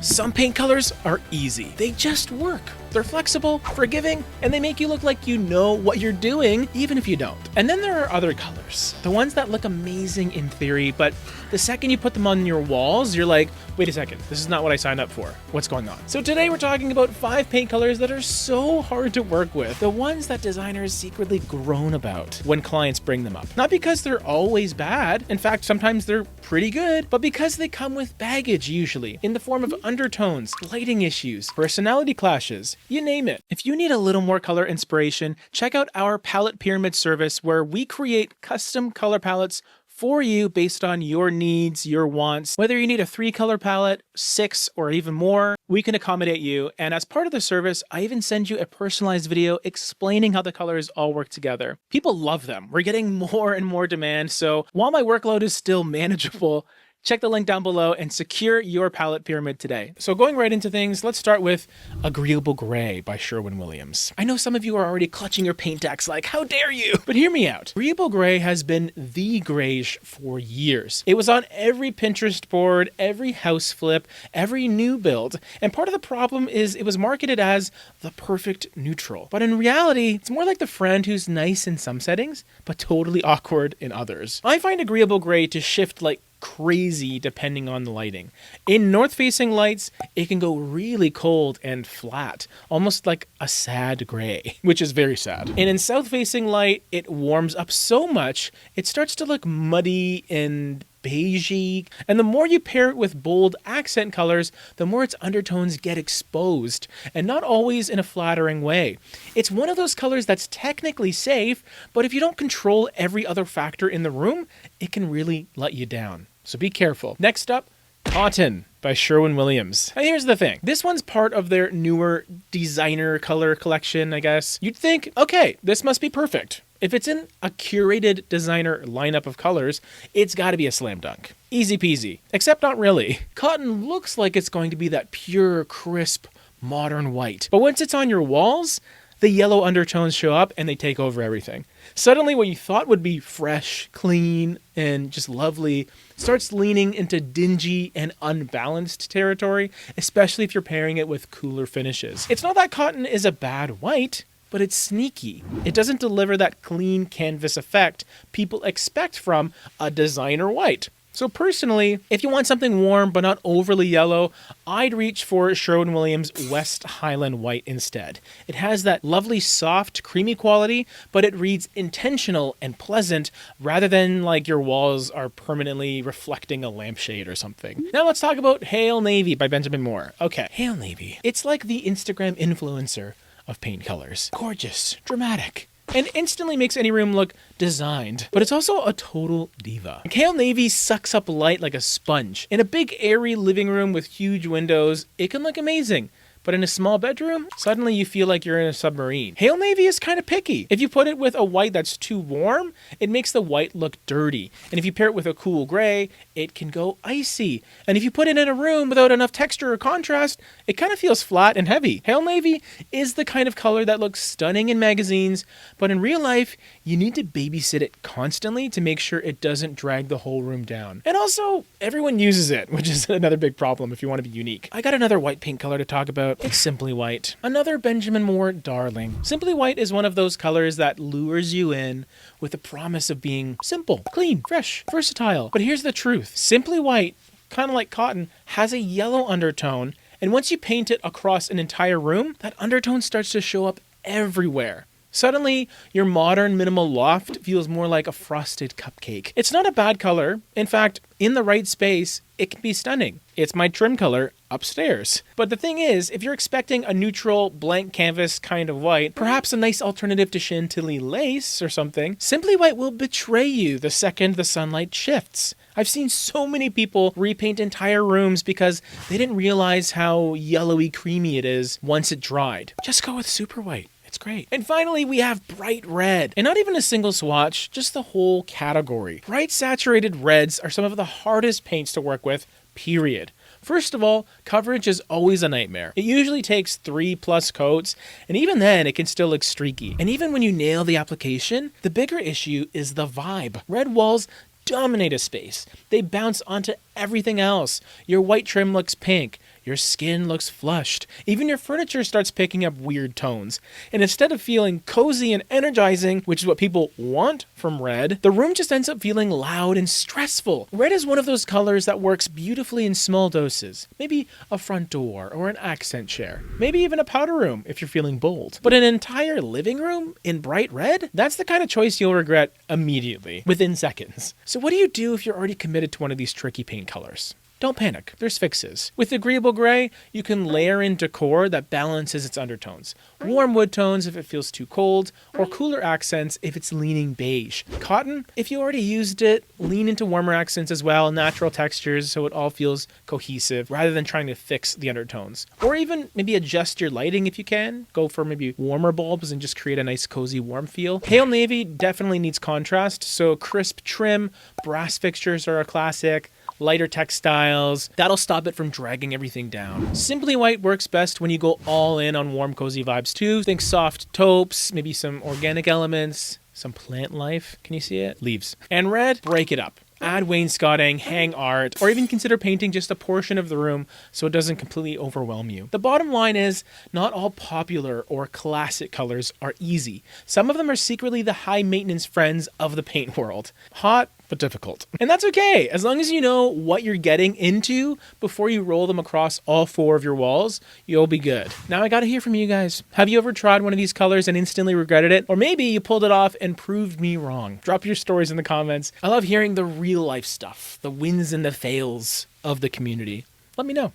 Some paint colors are easy. They just work. They're flexible, forgiving, and they make you look like you know what you're doing, even if you don't. And then there are other colors. The ones that look amazing in theory, but the second you put them on your walls, you're like, wait a second, this is not what I signed up for. What's going on? So today we're talking about 5 paint colors that are so hard to work with. The ones that designers secretly groan about when clients bring them up. Not because they're always bad. In fact, sometimes they're pretty good, but because they come with baggage usually, in the form of undertones, lighting issues, personality clashes, you name it. If you need a little more color inspiration, check out our palette pyramid service where we create custom color palettes for you based on your needs, your wants. Whether you need a 3-color palette, 6, or even more, we can accommodate you. And as part of the service, I even send you a personalized video explaining how the colors all work together. People love them. We're getting more and more demand. So while my workload is still manageable, check the link down below and secure your palette pyramid today. So going right into things, let's start with Agreeable Gray by Sherwin-Williams. I know some of you are already clutching your paint axe like, how dare you? But hear me out. Agreeable Gray has been the grayish for years. It was on every Pinterest board, every house flip, every new build. And part of the problem is it was marketed as the perfect neutral. But in reality, it's more like the friend who's nice in some settings, but totally awkward in others. I find Agreeable Gray to shift like crazy depending on the lighting. In north-facing lights, it can go really cold and flat, almost like a sad gray, which is very sad. And in south-facing light, it warms up so much, it starts to look muddy and beigey, and the more you pair it with bold accent colors, the more its undertones get exposed, and not always in a flattering way. It's one of those colors that's technically safe, but if you don't control every other factor in the room, it can really let you down. So be careful. Next up, Cotton by Sherwin-Williams. Now here's the thing. This one's part of their newer designer color collection, I guess. You'd think, okay, this must be perfect. If it's in a curated designer lineup of colors, it's gotta be a slam dunk. Easy peasy. Except not really. Cotton looks like it's going to be that pure, crisp, modern white. But once it's on your walls, the yellow undertones show up and they take over everything. Suddenly what you thought would be fresh, clean, and just lovely starts leaning into dingy and unbalanced territory, especially if you're pairing it with cooler finishes. It's not that Cotton is a bad white, but it's sneaky. It doesn't deliver that clean canvas effect people expect from a designer white. So personally, if you want something warm but not overly yellow, I'd reach for Sherwin-Williams West Highland White instead. It has that lovely soft, creamy quality, but it reads intentional and pleasant rather than like your walls are permanently reflecting a lampshade or something. Now let's talk about Hail Navy by Benjamin Moore. Okay, Hail Navy. It's like the Instagram influencer of paint colors. Gorgeous, dramatic, and instantly makes any room look designed. But it's also a total diva. Hail Navy sucks up light like a sponge. In a big airy living room with huge windows, it can look amazing. But in a small bedroom, suddenly you feel like you're in a submarine. Hail Navy is kind of picky. If you put it with a white that's too warm, it makes the white look dirty. And if you pair it with a cool gray, it can go icy. And if you put it in a room without enough texture or contrast, it kind of feels flat and heavy. Hail Navy is the kind of color that looks stunning in magazines, but in real life, you need to babysit it constantly to make sure it doesn't drag the whole room down. And also, everyone uses it, which is another big problem if you want to be unique. I got another white paint color to talk about. It's Simply White. Another Benjamin Moore darling. Simply White is one of those colors that lures you in with the promise of being simple, clean, fresh, versatile. But here's the truth. Simply White, kind of like Cotton, has a yellow undertone, and once you paint it across an entire room, that undertone starts to show up everywhere. Suddenly, your modern minimal loft feels more like a frosted cupcake. It's not a bad color. In fact, in the right space, it can be stunning. It's my trim color upstairs. But the thing is, if you're expecting a neutral, blank canvas kind of white, perhaps a nice alternative to Chantilly lace or something, Simply White will betray you the second the sunlight shifts. I've seen so many people repaint entire rooms because they didn't realize how yellowy creamy it is once it dried. Just go with Super White. It's great. And finally, we have bright red. And not even a single swatch, just the whole category. Bright saturated reds are some of the hardest paints to work with, period. First of all, coverage is always a nightmare. It usually takes 3+ coats, and even then it can still look streaky. And even when you nail the application, the bigger issue is the vibe. Red walls dominate a space. They bounce onto everything else. Your white trim looks pink. Your skin looks flushed. Even your furniture starts picking up weird tones. And instead of feeling cozy and energizing, which is what people want from red, the room just ends up feeling loud and stressful. Red is one of those colors that works beautifully in small doses. Maybe a front door or an accent chair. Maybe even a powder room if you're feeling bold. But an entire living room in bright red? That's the kind of choice you'll regret immediately, within seconds. So what do you do if you're already committed to one of these tricky paint colors? Don't panic, there's fixes. With agreeable gray, you can layer in decor that balances its undertones. Warm wood tones if it feels too cold, or cooler accents if it's leaning beige. Cotton, if you already used it, lean into warmer accents as well, natural textures so it all feels cohesive, rather than trying to fix the undertones. Or even maybe adjust your lighting if you can. Go for maybe warmer bulbs and just create a nice cozy warm feel. Pale navy definitely needs contrast, so crisp trim, brass fixtures are a classic. Lighter textiles, that'll stop it from dragging everything down. Simply white works best when you go all in on warm, cozy vibes too. Think soft taupes, maybe some organic elements, some plant life. Can you see it? Leaves. And red, break it up. Add wainscoting, hang art, or even consider painting just a portion of the room so it doesn't completely overwhelm you. The bottom line is, not all popular or classic colors are easy. Some of them are secretly the high maintenance friends of the paint world. Hot, but difficult. And that's okay, as long as you know what you're getting into before you roll them across all 4 of your walls, you'll be good. Now I gotta hear from you guys. Have you ever tried one of these colors and instantly regretted it? Or maybe you pulled it off and proved me wrong. Drop your stories in the comments. I love hearing the real life stuff, the wins and the fails of the community. Let me know.